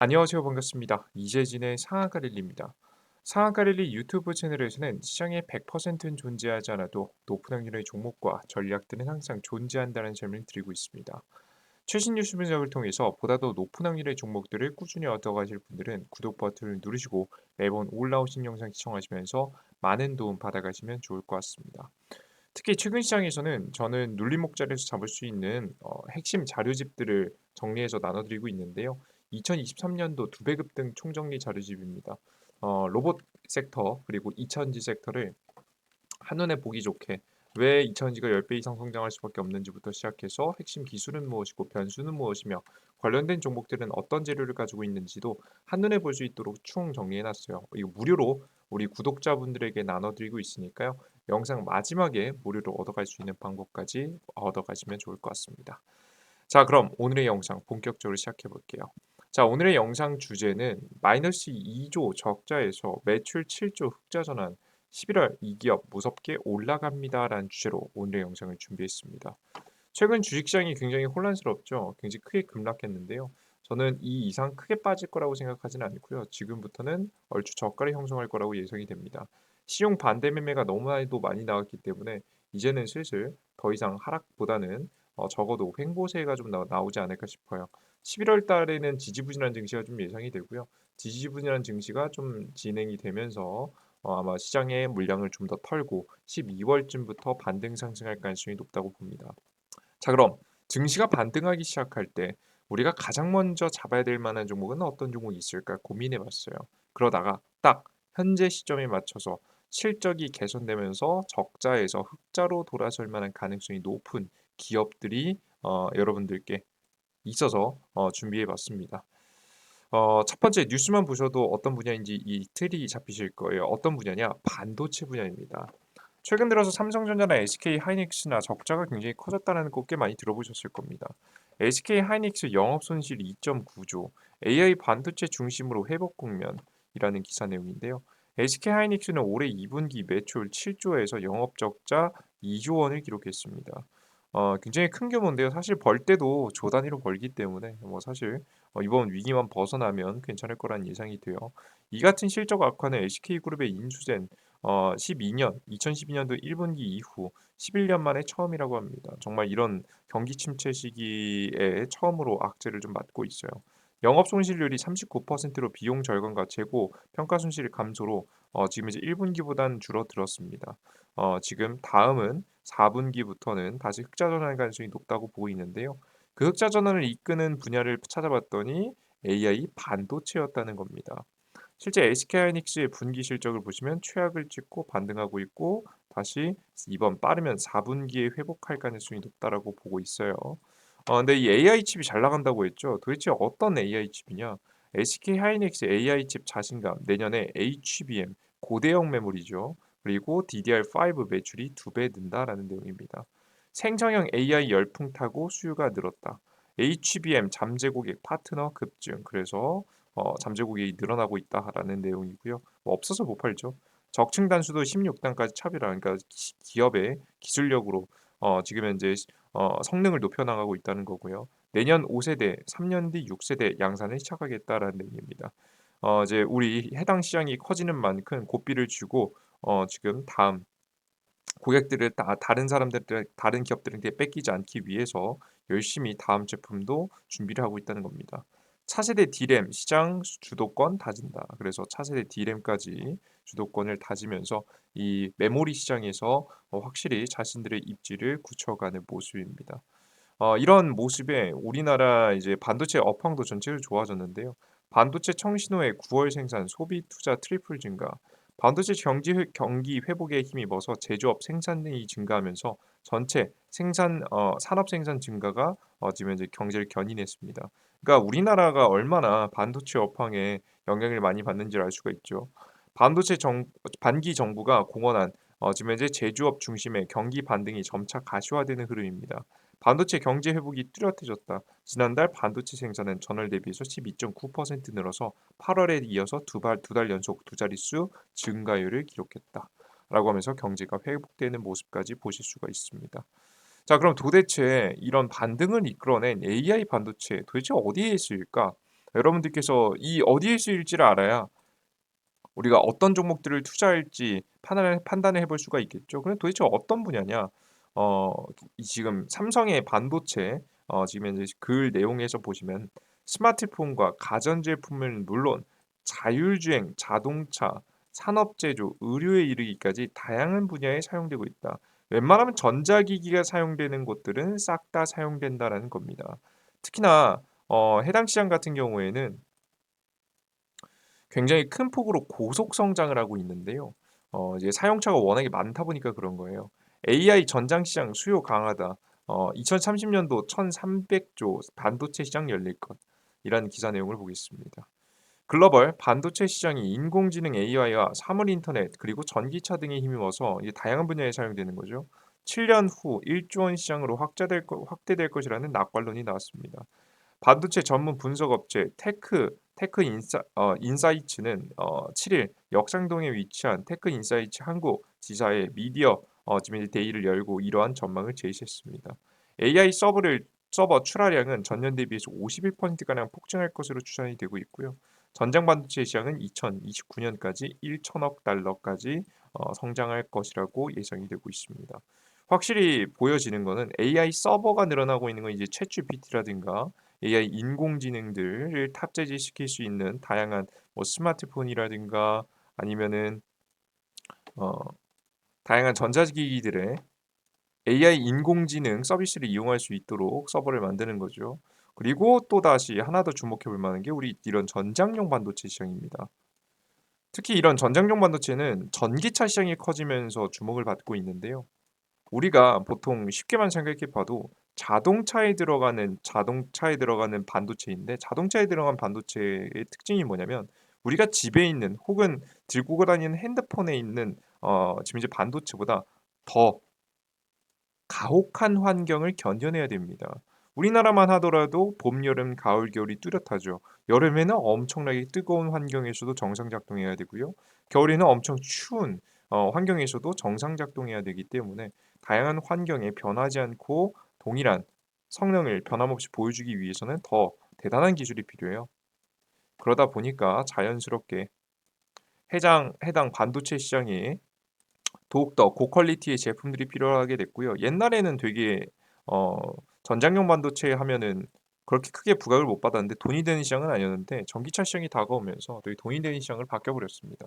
안녕하세요. 반갑습니다. 이재진의 상하가릴리입니다. 상하가릴리 유튜브 채널에서는 시장에 100%는 존재하지 않아도 높은 확률의 종목과 전략들은 항상 존재한다는 설명을 드리고 있습니다. 최신 뉴스 분석을 통해서 보다 더 높은 확률의 종목들을 꾸준히 얻어가실 분들은 구독 버튼을 누르시고 매번 올라오신 영상 시청하시면서 많은 도움 받아가시면 좋을 것 같습니다. 특히 최근 시장에서는 저는 눌림목자리에서 잡을 수 있는 핵심 자료집들을 정리해서 나눠드리고 있는데요. 2023년도 두 배급 등 총정리 자료집입니다. 로봇 섹터 그리고 2차전지 섹터를 한눈에 보기 좋게 왜 2차전지가 10배 이상 성장할 수밖에 없는지부터 시작해서 핵심 기술은 무엇이고 변수는 무엇이며 관련된 종목들은 어떤 재료를 가지고 있는지도 한눈에 볼 수 있도록 총 정리해놨어요. 이거 무료로 우리 구독자분들에게 나눠드리고 있으니까요. 영상 마지막에 무료로 얻어갈 수 있는 방법까지 얻어가시면 좋을 것 같습니다. 자, 그럼 오늘의 영상 본격적으로 시작해 볼게요. 자, 오늘의 영상 주제는 마이너스 2조 적자에서 매출 7조 흑자 전환 11월 이 기업 무섭게 올라갑니다라는 주제로 오늘의 영상을 준비했습니다. 최근 주식시장이 굉장히 혼란스럽죠. 굉장히 크게 급락했는데요. 저는 이 이상 크게 빠질 거라고 생각하지는 않고요. 지금부터는 얼추 저가를 형성할 거라고 예상이 됩니다. 시용 반대 매매가 너무나도 많이 나왔기 때문에 이제는 슬슬 더 이상 하락보다는 적어도 횡보세가 좀 나오지 않을까 싶어요. 11월 달에는 지지부진한 증시가 좀 예상이 되고요. 지지부진한 증시가 좀 진행이 되면서 아마 시장의 물량을 좀 더 털고 12월쯤부터 반등 상승할 가능성이 높다고 봅니다. 자, 그럼 증시가 반등하기 시작할 때 우리가 가장 먼저 잡아야 될 만한 종목은 어떤 종목이 있을까 고민해 봤어요. 그러다가 딱 현재 시점에 맞춰서 실적이 개선되면서 적자에서 흑자로 돌아설 만한 가능성이 높은 기업들이 여러분들께 있어서 준비해 봤습니다. 첫 번째 뉴스만 보셔도 어떤 분야인지 이 틀이 잡히실 거예요. 어떤 분야냐? 반도체 분야입니다. 최근 들어서 삼성전자나 SK 하이닉스나 적자가 굉장히 커졌다는 거 꽤 많이 들어보셨을 겁니다. SK 하이닉스 영업 손실 2.9조, AI 반도체 중심으로 회복 국면이라는 기사 내용인데요. SK 하이닉스는 올해 2분기 매출 7조에서 영업 적자 2조 원을 기록했습니다. 굉장히 큰 규모인데요. 사실 벌 때도 조 단위로 벌기 때문에 뭐 사실 이번 위기만 벗어나면 괜찮을 거란 예상이 돼요. 이 같은 실적 악화는 SK그룹의 인수된 12년 2012년도 1분기 이후 11년 만에 처음이라고 합니다. 정말 이런 경기 침체 시기에 처음으로 악재를 좀 맞고 있어요. 영업 손실률이 39%로 비용 절감과 재고 평가 손실 감소로 지금 이제 1분기보다는 줄어들었습니다. 지금 다음은 4분기부터는 다시 흑자 전환 가능성이 높다고 보고 있는데요. 그 흑자 전환을 이끄는 분야를 찾아봤더니 AI 반도체였다는 겁니다. 실제 SK하이닉스의 분기 실적을 보시면 최악을 찍고 반등하고 있고 다시 이번 빠르면 4분기에 회복할 가능성이 높다라고 보고 있어요. 근데 이 AI 칩이 잘 나간다고 했죠. 도대체 어떤 AI 칩이냐? SK하이닉스 AI 칩 자신감 내년에 HBM 고대형 메모리죠. 그리고 DDR5 매출이 2배 는다라는 내용입니다. 생성형 AI 열풍 타고 수요가 늘었다. HBM 잠재 고객 파트너 급증. 그래서 잠재 고객이 늘어나고 있다라는 내용이고요. 뭐 없어서 못 팔죠. 적층 단수도 16단까지 차별화. 그러니까 기업의 기술력으로 지금 현재 성능을 높여 나가고 있다는 거고요. 내년 5세대, 3년 뒤 6세대 양산을 시작하겠다라는 내용입니다. 이제 우리 해당 시장이 커지는 만큼 고삐를 주고 지금 다음 고객들을 다른 사람들 다른 기업들한테 뺏기지 않기 위해서 열심히 다음 제품도 준비를 하고 있다는 겁니다. 차세대 D램 시장 주도권 다진다. 그래서 차세대 D램까지 주도권을 다지면서 이 메모리 시장에서 확실히 자신들의 입지를 굳혀가는 모습입니다. 이런 모습에 우리나라 이제 반도체 업황도 전체적으로 좋아졌는데요. 반도체 청신호의 9월 생산 소비 투자 트리플 증가, 반도체 경기 회복에 힘입어서 제조업 생산량이 증가하면서 전체 생산 산업 생산 증가가 지금 이제 경제를 견인했습니다. 그러니까 우리나라가 얼마나 반도체 업황에 영향을 많이 받는지를 알 수가 있죠. 반도체 반기 정부가 공언한 지금 현재 제조업 중심의 경기 반등이 점차 가시화되는 흐름입니다. 반도체 경제 회복이 뚜렷해졌다. 지난달 반도체 생산은 전월 대비해서 12.9% 늘어서 8월에 이어서 두 달 연속 두 자릿수 증가율을 기록했다. 라고 하면서 경제가 회복되는 모습까지 보실 수가 있습니다. 자, 그럼 도대체 이런 반등을 이끌어낸 AI 반도체 도대체 어디에 있을까? 여러분들께서 이 어디에 쓰일지를 알아야 우리가 어떤 종목들을 투자할지 판단을 해볼 수가 있겠죠. 그럼 도대체 어떤 분야냐? 어 이 지금 삼성의 반도체 지금 현재 글 내용에서 보시면 스마트폰과 가전제품은 물론 자율주행, 자동차, 산업제조, 의료에 이르기까지 다양한 분야에 사용되고 있다. 웬만하면 전자기기가 사용되는 곳들은 싹 다 사용된다라는 겁니다. 특히나 해당 시장 같은 경우에는 굉장히 큰 폭으로 고속 성장을 하고 있는데요. 이제 사용처가 워낙에 많다 보니까 그런 거예요. AI 전장 시장 수요 강하다. 2030년도 1,300조 반도체 시장 열릴 것. 이라는 기사 내용을 보겠습니다. 글로벌 반도체 시장이 인공지능 AI와 사물 인터넷 그리고 전기차 등에 힘입어서 이제 다양한 분야에 사용되는 거죠. 7년 후 1조 원 시장으로 확대될 것이라는 낙관론이 나왔습니다. 반도체 전문 분석 업체 인사이츠는 7일 역상동에 위치한 테크 인사이츠 한국 지사의 미디어 지금 데이를 열고 이러한 전망을 제시했습니다. AI 서버 출하량은 전년 대비해서 51%가량 폭증할 것으로 추산이 되고 있고요. 전장 반도체 시장은 2029년까지 1천억 달러까지 성장할 것이라고 예상이 되고 있습니다. 확실히 보여지는 거는 AI 서버가 늘어나고 있는 건 이제 챗GPT라든가 AI 인공지능들을 탑재시킬 수 있는 다양한 뭐 스마트폰이라든가 아니면은 어, 다양한 전자기기들의 AI 인공지능 서비스를 이용할 수 있도록 서버를 만드는 거죠. 그리고 또 다시 하나 더 주목해 볼 만한 게 우리 이런 전장용 반도체 시장입니다. 특히 이런 전장용 반도체는 전기차 시장이 커지면서 주목을 받고 있는데요. 우리가 보통 쉽게만 생각해 봐도 자동차에 들어가는 반도체인데 자동차에 들어간 반도체의 특징이 뭐냐면 우리가 집에 있는 혹은 들고 다니는 핸드폰에 있는 지금 이제 반도체보다 더 가혹한 환경을 견뎌내야 됩니다. 우리나라만 하더라도 봄, 여름, 가을, 겨울이 뚜렷하죠. 여름에는 엄청나게 뜨거운 환경에서도 정상 작동해야 되고요. 겨울에는 엄청 추운 환경에서도 정상 작동해야 되기 때문에 다양한 환경에 변하지 않고 동일한 성능을 변함없이 보여주기 위해서는 더 대단한 기술이 필요해요. 그러다 보니까 자연스럽게 해당 반도체 시장이 더욱더 고퀄리티의 제품들이 필요하게 됐고요. 옛날에는 되게 어 전장용 반도체 하면은 그렇게 크게 부각을 못 받았는데 돈이 되는 시장은 아니었는데 전기차 시장이 다가오면서 되게 돈이 되는 시장으로 바뀌어 버렸습니다.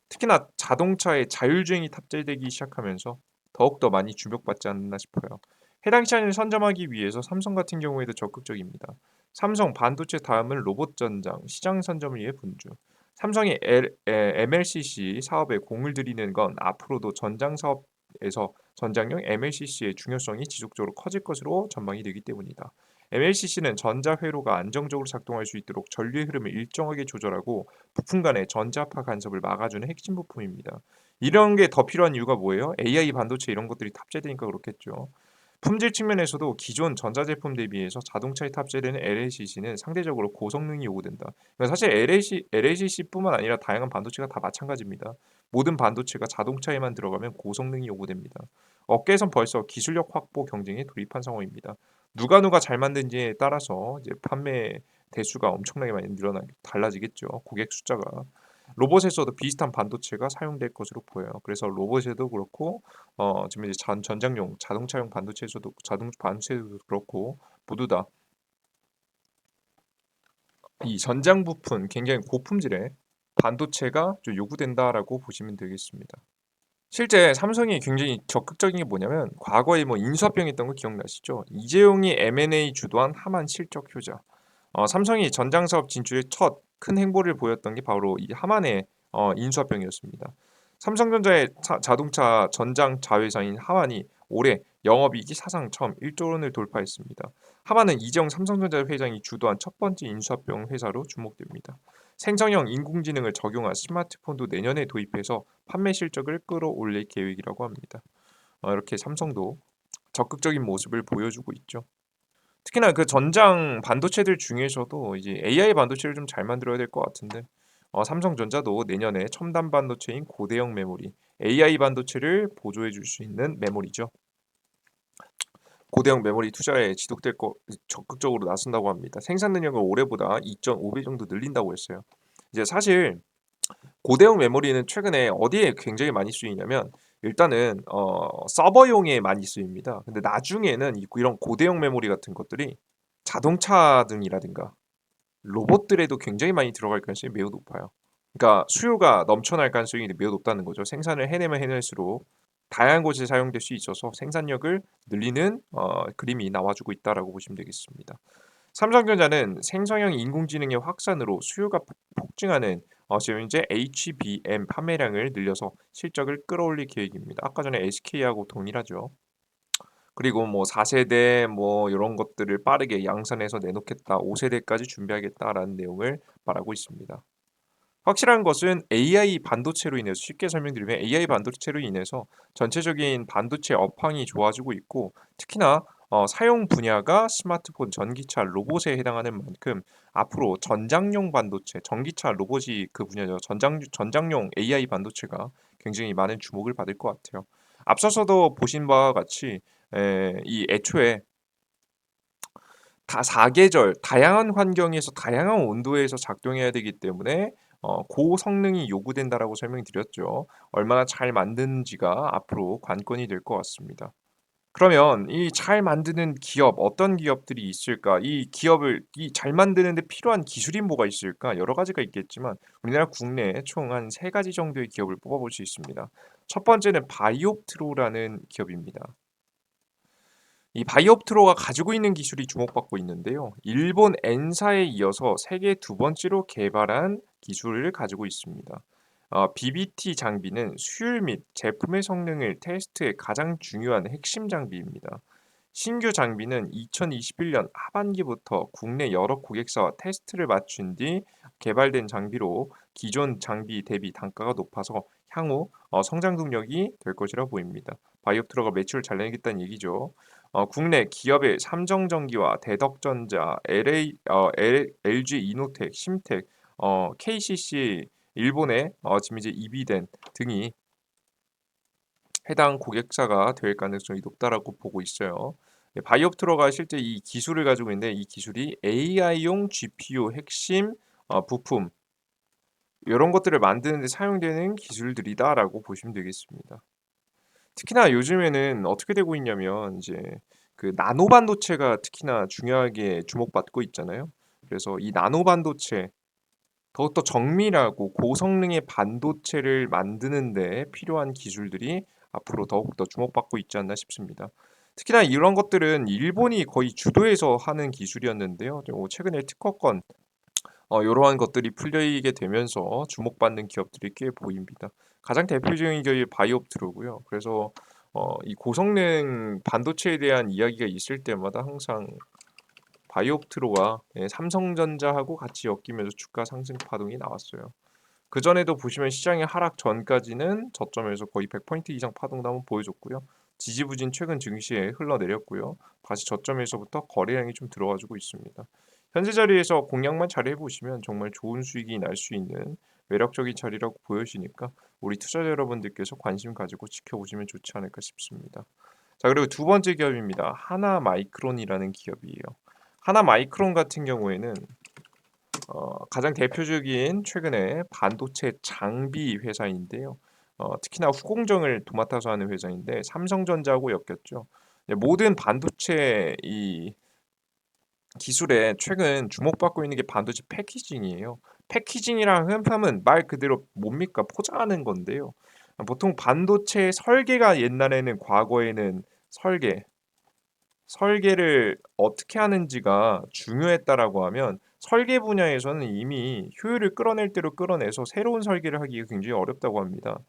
특히나 자동차에 자율주행이 탑재되기 시작하면서 더욱더 많이 주목받지 않나 싶어요. 해당 시장을 선점하기 위해서 삼성 같은 경우에도 적극적입니다. 삼성 반도체 다음은 로봇 전장 시장 선점을 위해 분주. 삼성이 MLCC 사업에 공을 들이는 건 앞으로도 전장 사업에서 전장용 MLCC의 중요성이 지속적으로 커질 것으로 전망이 되기 때문이다. MLCC는 전자 회로가 안정적으로 작동할 수 있도록 전류의 흐름을 일정하게 조절하고 부품 간의 전자파 간섭을 막아주는 핵심 부품입니다. 이런 게 더 필요한 이유가 뭐예요? AI 반도체 이런 것들이 탑재되니까 그렇겠죠. 품질 측면에서도 기존 전자제품 대비해서 자동차에 탑재되는 LLCC는 상대적으로 고성능이 요구된다. 그러니까 사실 LLCC뿐만 아니라 다양한 반도체가 다 마찬가지입니다. 모든 반도체가 자동차에만 들어가면 고성능이 요구됩니다. 업계에선 벌써 기술력 확보 경쟁에 돌입한 상황입니다. 누가 잘 만든지에 따라서 이제 판매 대수가 엄청나게 많이 달라지겠죠. 고객 숫자가. 로봇에서도 비슷한 반도체가 사용될 것으로 보여요. 그래서 로봇에도 그렇고 지금 이제 전장용 자동차용 반도체에서도 자동 반도체도 그렇고 모두 다 이 전장 부품 굉장히 고품질의 반도체가 좀 요구된다라고 보시면 되겠습니다. 실제 삼성이 굉장히 적극적인 게 뭐냐면 과거에 뭐 인수합병 했던 거 기억나시죠? 이재용이 M&A 주도한 하만 실적 효자. 삼성이 전장 사업 진출의 첫 큰 행보를 보였던 게 바로 이 하만의 인수합병이었습니다. 삼성전자의 자동차 전장 자회사인 하만이 올해 영업이익이 사상 처음 1조 원을 돌파했습니다. 하만은 이재용 삼성전자 회장이 주도한 첫 번째 인수합병 회사로 주목됩니다. 생성형 인공지능을 적용한 스마트폰도 내년에 도입해서 판매 실적을 끌어올릴 계획이라고 합니다. 이렇게 삼성도 적극적인 모습을 보여주고 있죠. 특히나 그 전장 반도체들 중에서도 이제 AI 반도체를 좀 잘 만들어야 될 것 같은데 삼성전자도 내년에 첨단 반도체인 고대형 메모리 AI 반도체를 보조해 줄 수 있는 메모리죠. 고대형 메모리 투자에 지속될 거 적극적으로 나선다고 합니다. 생산 능력을 올해보다 2.5배 정도 늘린다고 했어요. 이제 사실 고대형 메모리는 최근에 어디에 굉장히 많이 쓰이냐면 일단은 서버용에 많이 쓰입니다. 근데 나중에는 이런 고대형 메모리 같은 것들이 자동차 등이라든가 로봇들에도 굉장히 많이 들어갈 가능성이 매우 높아요. 그러니까 수요가 넘쳐날 가능성이 매우 높다는 거죠. 생산을 해내면 해낼수록 다양한 곳에 사용될 수 있어서 생산력을 늘리는 그림이 나와주고 있다라고 보시면 되겠습니다. 삼성전자는 생성형 인공지능의 확산으로 수요가 폭증하는 지금 이제 HBM 판매량을 늘려서 실적을 끌어올릴 계획입니다. 아까 전에 SK하고 동일하죠. 그리고 뭐 4세대 뭐 이런 것들을 빠르게 양산해서 내놓겠다. 5세대까지 준비하겠다라는 내용을 말하고 있습니다. 확실한 것은 AI 반도체로 인해서 쉽게 설명드리면 AI 반도체로 인해서 전체적인 반도체 업황이 좋아지고 있고 특히나 사용 분야가 스마트폰, 전기차, 로봇에 해당하는 만큼 앞으로 전장용 반도체, 전기차, 로봇이 그 분야죠. 전장용 AI 반도체가 굉장히 많은 주목을 받을 것 같아요. 앞서서도 보신 바와 같이 이 애초에 다 사계절 다양한 환경에서 다양한 온도에서 작동해야 되기 때문에 고성능이 요구된다라고 설명드렸죠. 얼마나 잘 만드는지가 앞으로 관건이 될 것 같습니다. 그러면 이 잘 만드는 기업 어떤 기업들이 있을까? 이 기업을 잘 만드는 데 필요한 기술이 뭐가 있을까? 여러 가지가 있겠지만 우리나라 국내에 총 한 세 가지 정도의 기업을 뽑아볼 수 있습니다. 첫 번째는 바이옵트로라는 기업입니다. 이 바이옵트로가 가지고 있는 기술이 주목받고 있는데요. 일본 엔사에 이어서 세계 두 번째로 개발한 기술을 가지고 있습니다. BBT 장비는 수율 및 제품의 성능을 테스트에 가장 중요한 핵심 장비입니다. 신규 장비는 2021년 하반기부터 국내 여러 고객사와 테스트를 마친 뒤 개발된 장비로 기존 장비 대비 단가가 높아서 향후 성장 동력이 될 것이라 보입니다. 바이옵트로가 매출을 잘 내겠다는 얘기죠. 국내 기업의 삼성전기와 대덕전자, LG 이노텍, 심텍, KCC, 일본의 지금 이제 이비덴 등이 해당 고객사가 될 가능성이 높다라고 보고 있어요. 바이옵트로가 실제 이 기술을 가지고 있는데 이 기술이 AI용 GPU 핵심 부품 이런 것들을 만드는 데 사용되는 기술들이다라고 보시면 되겠습니다. 특히나 요즘에는 어떻게 되고 있냐면 이제 그 나노 반도체가 특히나 중요하게 주목받고 있잖아요. 그래서 이 나노 반도체 더욱더 정밀하고 고성능의 반도체를 만드는 데 필요한 기술들이 앞으로 더욱더 주목받고 있지 않나 싶습니다. 특히나 이런 것들은 일본이 거의 주도해서 하는 기술이었는데요. 최근에 특허권 이러한 것들이 풀리게 되면서 주목받는 기업들이 꽤 보입니다. 가장 대표적인 기업이 바이옵트로고요. 그래서 이 고성능 반도체에 대한 이야기가 있을 때마다 항상 바이옵트로와 삼성전자하고 같이 엮이면서 주가 상승 파동이 나왔어요. 그 전에도 보시면 시장의 하락 전까지는 저점에서 거의 100포인트 이상 파동도 한번 보여줬고요. 지지부진 최근 증시에 흘러내렸고요. 다시 저점에서부터 거래량이 좀 들어와주고 있습니다. 현재 자리에서 공략만 잘 해보시면 정말 좋은 수익이 날 수 있는 매력적인 자리라고 보여지니까 우리 투자자 여러분들께서 관심 가지고 지켜보시면 좋지 않을까 싶습니다. 자, 그리고 두 번째 기업입니다. 하나마이크론이라는 기업이에요. 하나마이크론 같은 경우에는 가장 대표적인 최근에 반도체 장비 회사인데요. 특히나 후공정을 도맡아서 하는 회사인데 삼성전자하고 엮였죠. 모든 반도체 이 기술에 최근 주목받고 있는 게 반도체 패키징이에요. 패키징이랑 하면 말 그대로 뭡니까? 포장하는 건데요. 보통 반도체 설계가 옛날에는 과거에는 설계를 어떻게 하는지가 중요했다라고 하면 설계 분야에서는 이미 효율을 끌어낼 대로 끌어내서 새로운 설계를 하기가 굉장히 어렵다고 합니다.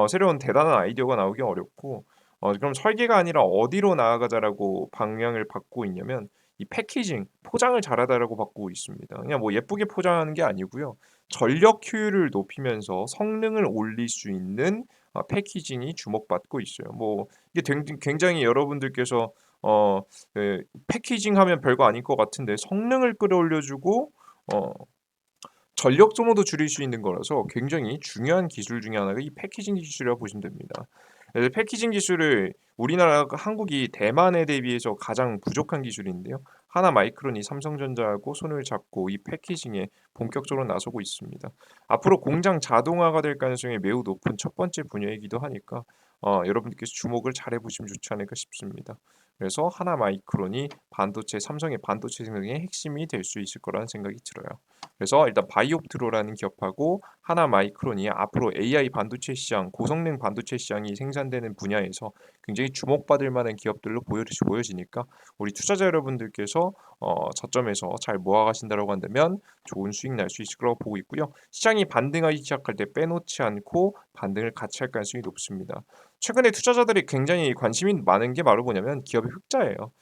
새로운 대단한 아이디어가 나오기 어렵고 그럼 설계가 아니라 어디로 나아가자라고 방향을 바꾸고 있냐면 이 패키징, 포장을 잘하다라고 바꾸고 있습니다. 그냥 뭐 예쁘게 포장하는 게 아니고요. 전력 효율을 높이면서 성능을 올릴 수 있는 패키징이 주목받고 있어요. 뭐 이게 굉장히 여러분들께서 어, 패키징하면 별거 아닐 것 같은데 성능을 끌어올려주고 전력 소모도 줄일 수 있는 거라서 굉장히 중요한 기술 중에 하나가 이 패키징 기술이라고 보시면 됩니다. 그래서 패키징 기술을 우리나라 한국이 대만에 대비해서 가장 부족한 기술인데요. 하나마이크론이 삼성전자하고 손을 잡고 이 패키징에 본격적으로 나서고 있습니다. 앞으로 공장 자동화가 될 가능성이 매우 높은 첫 번째 분야이기도 하니까 여러분들께서 주목을 잘해 보시면 좋지 않을까 싶습니다. 그래서 하나마이크론이 반도체 삼성의 반도체 생산의 핵심이 될 수 있을 거라는 생각이 들어요. 그래서 일단 바이옵트로라는 기업하고 하나마이크론이 앞으로 AI 반도체 시장, 고성능 반도체 시장이 생산되는 분야에서 굉장히 주목받을 만한 기업들로 보여지니까 우리 투자자 여러분들께서 저점에서 잘 모아가신다고 한다면 좋은 수익 날 수 있을 거라고 보고 있고요. 시장이 반등하기 시작할 때 빼놓지 않고 반등을 같이 할 가능성이 높습니다. 최근에 투자자들이 굉장히 관심이 많은 게 바로 뭐냐면 기업의 흑자예요.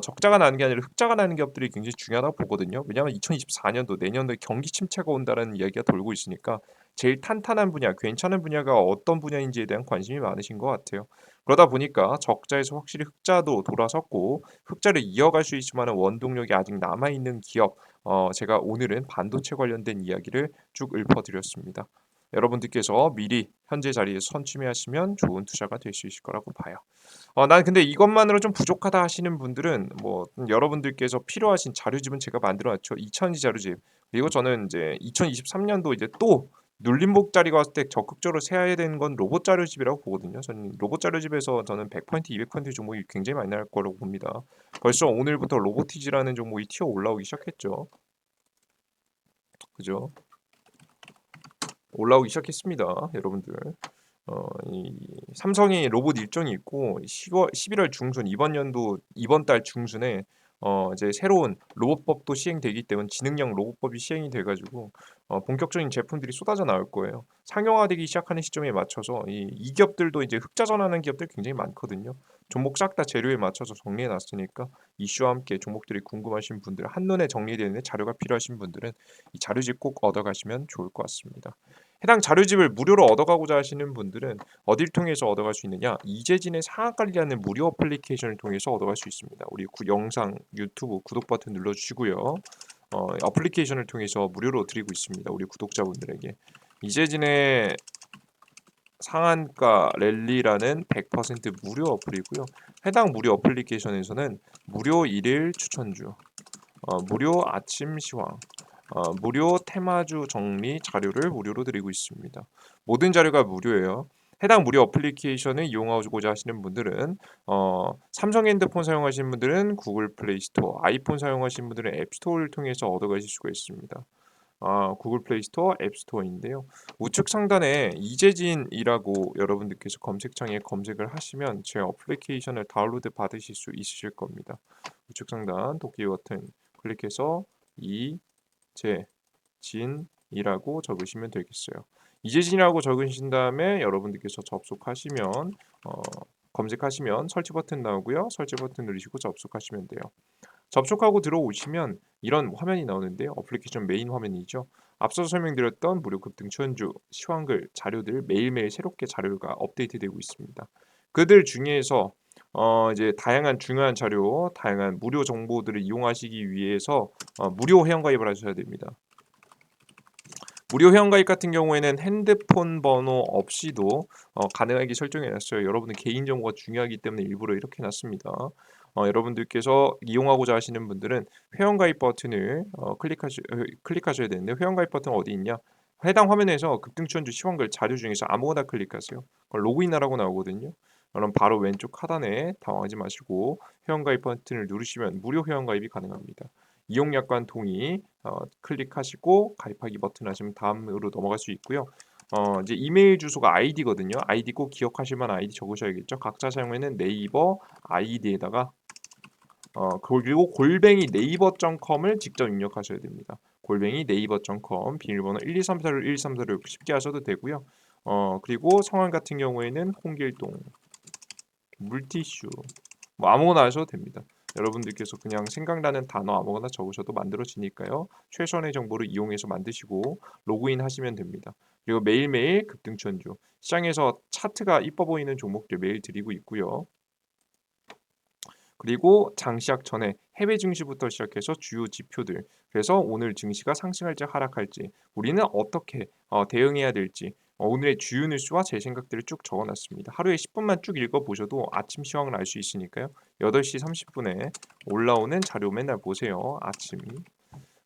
적자가 나는 게 아니라 흑자가 나는 기업들이 굉장히 중요하다고 보거든요. 왜냐하면 2024년도 내년도에 경기 침체가 온다는 이야기가 돌고 있으니까 제일 탄탄한 분야, 괜찮은 분야가 어떤 분야인지에 대한 관심이 많으신 것 같아요. 그러다 보니까 적자에서 확실히 흑자도 돌아섰고 흑자를 이어갈 수 있을 만한 원동력이 아직 남아 있는 기업, 제가 오늘은 반도체 관련된 이야기를 쭉 읊어드렸습니다. 여러분들께서 미리 현재 자리에서 선취매하시면 좋은 투자가 될 수 있을 거라고 봐요. 난 근데 이것만으로 좀 부족하다 하시는 분들은 뭐 여러분들께서 필요하신 자료집은 제가 만들어 놨죠. 이천지 자료집. 그리고 저는 이제 2023년도 이제 또 눌림목 자리가 왔을 때 적극적으로 세야 되는 건 로봇 자료집이라고 보거든요. 저는 로봇 자료집에서 저는 100%, 200% 종목이 굉장히 많이 나올 거라고 봅니다. 벌써 오늘부터 로보티지라는 종목이 튀어 올라오기 시작했죠. 그죠? 올라오기 시작했습니다, 여러분들. 이 삼성이 로봇 일정이 있고 10월 11월 중순 이번 연도 이번 달 중순에 이제 새로운 로봇법도 시행되기 때문에 지능형 로봇법이 시행이 돼 가지고 본격적인 제품들이 쏟아져 나올 거예요. 상용화되기 시작하는 시점에 맞춰서 이 기업들도 이제 흑자 전환하는 기업들 굉장히 많거든요. 종목 싹 다 재료에 맞춰서 정리해 놨으니까 이슈와 함께 종목들이 궁금하신 분들 한눈에 정리되는 자료가 필요하신 분들은 이 자료집 꼭 얻어 가시면 좋을 것 같습니다. 해당 자료집을 무료로 얻어가고자 하시는 분들은 어딜 통해서 얻어갈 수 있느냐? 이재진의 상한관리라는 무료 어플리케이션을 통해서 얻어갈 수 있습니다. 우리 영상 유튜브 구독 버튼 눌러주시고요. 어플리케이션을 통해서 무료로 드리고 있습니다. 우리 구독자분들에게 이재진의 상한가 랠리라는 100% 무료 어플이고요. 해당 무료 어플리케이션에서는 무료 일일 추천주, 무료 아침 시황, 무료 테마주 정리 자료를 무료로 드리고 있습니다. 모든 자료가 무료예요. 해당 무료 어플리케이션을 이용하고자 하시는 분들은 삼성 핸드폰 사용하시는 분들은 구글 플레이 스토어, 아이폰 사용하시는 분들은 앱 스토어를 통해서 얻어가실 수가 있습니다. 구글 플레이 스토어, 앱 스토어인데요. 우측 상단에 이재진이라고 여러분들께서 검색창에 검색을 하시면 제 어플리케이션을 다운로드 받으실 수 있으실 겁니다. 우측 상단 도끼 버튼 클릭해서 이재진이라고 적으시면 되겠어요. 이재진이라고 적으신 다음에 여러분들께서 접속하시면 검색하시면 설치 버튼 나오고요. 설치 버튼 누르시고 접속하시면 돼요. 접속하고 들어오시면 이런 화면이 나오는데요. 어플리케이션 메인 화면이죠. 앞서 설명드렸던 무료 급등 추천주, 시황글 자료들 매일매일 새롭게 자료가 업데이트되고 있습니다. 그들 중에서 이제 다양한 중요한 자료, 다양한 무료 정보들을 이용하시기 위해서 무료 회원가입을 하셔야 됩니다. 무료 회원가입 같은 경우에는 핸드폰 번호 없이도 가능하게 설정해 놨어요. 여러분의 개인정보가 중요하기 때문에 일부러 이렇게 놨습니다. 여러분들께서 이용하고자 하시는 분들은 회원가입 버튼을 클릭하셔야 되는데 회원가입 버튼 어디 있냐? 해당 화면에서 급등추천주 시황글 자료 중에서 아무거나 클릭하세요. 로그인하라고 나오거든요. 그럼 바로 왼쪽 하단에 당황하지 마시고 회원가입 버튼을 누르시면 무료 회원가입이 가능합니다. 이용약관 동의 클릭하시고 가입하기 버튼 하시면 다음으로 넘어갈 수 있고요. 이제 이메일 주소가 아이디거든요. 아이디 꼭 기억하실 만한 아이디 적으셔야겠죠. 각자 사용하는 네이버 아이디에다가 그리고 골뱅이 네이버.com을 직접 입력하셔야 됩니다. 골뱅이 네이버.com 비밀번호 1234를 1234를 쉽게 하셔도 되고요. 그리고 성함 같은 경우에는 홍길동, 물티슈 뭐 아무거나 하셔도 됩니다. 여러분들께서 그냥 생각나는 단어 아무거나 적으셔도 만들어지니까요. 최선의 정보를 이용해서 만드시고 로그인 하시면 됩니다. 그리고 매일매일 급등천주 시장에서 차트가 이뻐 보이는 종목들 매일 드리고 있고요. 그리고 장시작 전에 해외 증시부터 시작해서 주요 지표들 그래서 오늘 증시가 상승할지 하락할지 우리는 어떻게 대응해야 될지 오늘의 주요 뉴스와 제 생각들을 쭉 적어 놨습니다. 하루에 10 분만 쭉 읽어 보셔도 아침 시황을 알 수 있으니까요. 8시 30 분에 올라오는 자료 맨날 보세요, 아침.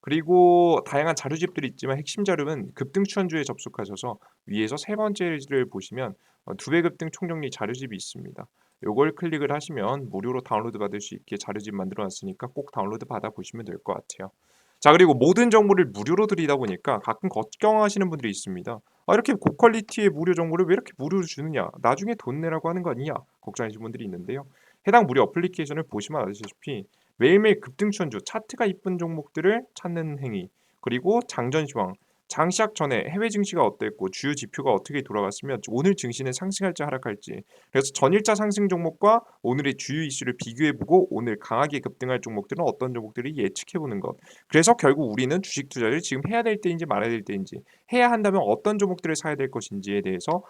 그리고 다양한 자료집들이 있지만 핵심 자료는 급등추천주에 접속하셔서 위에서 세 번째를 보시면 2배 급등 총정리 자료집이 있습니다. 요걸 클릭을 하시면 무료로 다운로드 받을 수 있게 자료집 만들어 놨으니까 꼭 다운로드 받아 보시면 될 것 같아요. 자, 그리고 모든 정보를 무료로 드리다 보니까 가끔 걱정하시는 분들이 있습니다. "아, 이렇게 고퀄리티의 무료 정보를 왜 이렇게 무료로 주느냐? 나중에 돈 내라고 하는 거 아니냐?" 걱정하시는 분들이 있는데요. 해당 무료 어플리케이션을 보시면 아시다시피 매일매일 급등추천주, 차트가 이쁜 종목들을 찾는 행위, 그리고 장전 시황, 장 시작 전에 해외 증시가 어땠고 주요 지표가 어떻게 돌아갔으면 오늘 증시는 상승할지 하락할지, 그래서 전일자 상승 종목과 오늘의 주요 이슈를 비교해 보고 오늘 강하게 급등할 종목들은 어떤 종목들이 예측해 보는 것. 그래서 결국 우리는 주식 투자를 지금 해야 될 때인지 말아야 될 때인지, 해야 한다면 어떤 종목들을 사야 될 것인지에 대해서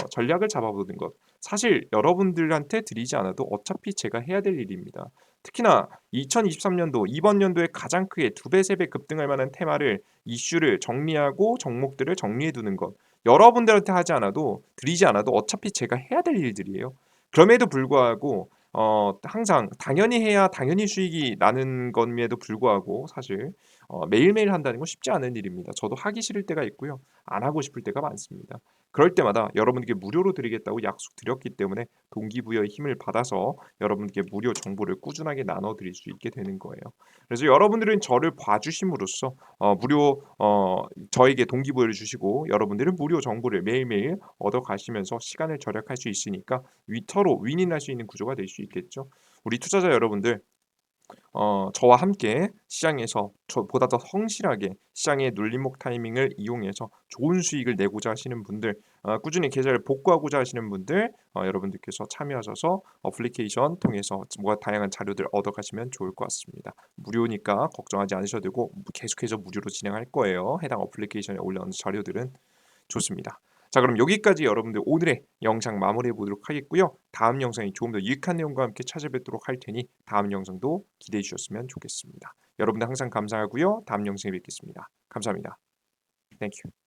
전략을 잡아보는 것. 사실 여러분들한테 드리지 않아도 어차피 제가 해야 될 일입니다. 특히나 2023년도 이번 연도에 가장 크게 2배, 3배 급등할 만한 테마를, 이슈를 정리하고 종목들을 정리해 두는 것. 여러분들한테 하지 않아도, 드리지 않아도 어차피 제가 해야 될 일들이에요. 그럼에도 불구하고 항상 당연히 해야 당연히 수익이 나는 것임에도 불구하고 사실 매일매일 한다는 건 쉽지 않은 일입니다. 저도 하기 싫을 때가 있고요. 안 하고 싶을 때가 많습니다. 그럴 때마다 여러분에게 무료로 드리겠다고 약속드렸기 때문에 동기부여의 힘을 받아서 여러분께 무료 정보를 꾸준하게 나눠 드릴 수 있게 되는 거예요. 그래서 여러분들은 저를 봐주심으로써 무료 저에게 동기부여를 주시고 여러분들은 무료 정보를 매일매일 얻어 가시면서 시간을 절약할 수 있으니까 서로 윈윈할 수 있는 구조가 될 수 있겠죠. 우리 투자자 여러분들, 저와 함께 시장에서 저보다 더 성실하게 시장의 눌림목 타이밍을 이용해서 좋은 수익을 내고자 하시는 분들, 꾸준히 계좌를 복구하고자 하시는 분들, 여러분들께서 참여하셔서 어플리케이션 통해서 뭐 다양한 자료들 얻어가시면 좋을 것 같습니다. 무료니까 걱정하지 않으셔도 되고 계속해서 무료로 진행할 거예요. 해당 어플리케이션에 올라오는 자료들은. 좋습니다. 자, 그럼 여기까지 여러분들 오늘의 영상 마무리해 보도록 하겠고요. 다음 영상이 조금 더 유익한 내용과 함께 찾아뵙도록 할 테니 다음 영상도 기대해 주셨으면 좋겠습니다. 여러분들 항상 감사하고요. 다음 영상에 뵙겠습니다. 감사합니다. Thank you.